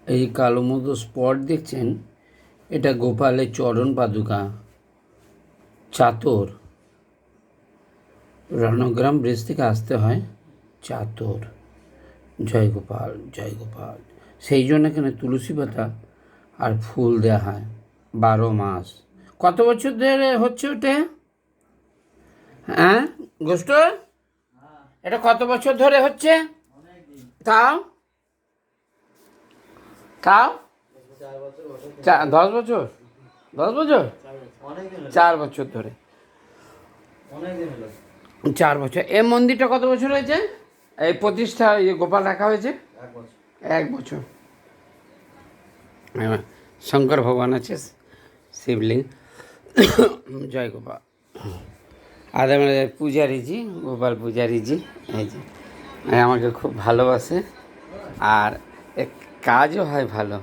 এই কালো মতো স্পট দেখছেন, এটা গোপালের চরণ পাদুকা, চাতর। রণগ্রাম ব্রিজ থেকে আসতে হয় চাতর। জয় গোপাল, জয় গোপাল। সেই জন্য এখানে তুলসী পাতা আর ফুল দেওয়া হয় 12 মাস। কত বছর ধরে হচ্ছে ওটা? হ্যাঁ গোষ্ঠ, এটা কত বছর ধরে হচ্ছে? তাও তাও 10 বছর, 10 বছর, 4 বছর ধরে, 4 বছর। এই মন্দিরটা কত বছর হয়েছে এই প্রতিষ্ঠা গোপাল রাখা হয়েছে? 1 বছর। শঙ্কর ভগবান আছে, শিবলিঙ্গ। জয় গোপাল। আর আমাদের পূজারীজি, গোপাল পূজারীজি, এই যে আমাকে খুব ভালোবাসে আর কাজও হয় ভালো,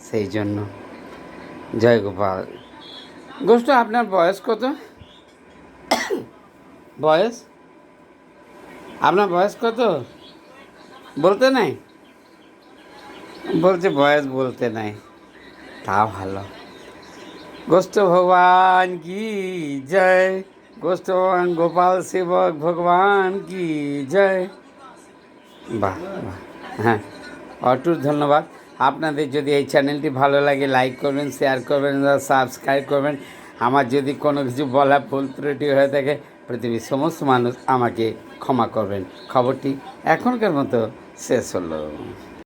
সেই জন্য। জয় গোপাল। গোষ্ঠ, আপনার বয়স কত? বয়স আপনার বয়স কত বলতে নাই? বলছে বয়স বলতে নাই, তা ভালো। গোষ্ঠ ভগবান কি জয়, গোষ্ঠ ভগবান গোপাল সেবক ভগবান কি জয়। বাহ বাহ, হ্যাঁ, অটুট ধন্যবাদ। আপনাদের যদি এই চ্যানেলটি ভালো লাগে লাইক করবেন, শেয়ার করবেন, সাবস্ক্রাইব করবেন। আমার যদি কোনো কিছু বলা ভুল ত্রুটি হয়ে থাকে, পৃথিবীর সমস্ত মানুষ আমাকে ক্ষমা করবেন। খবরটি এখনকার মতো শেষ হলো।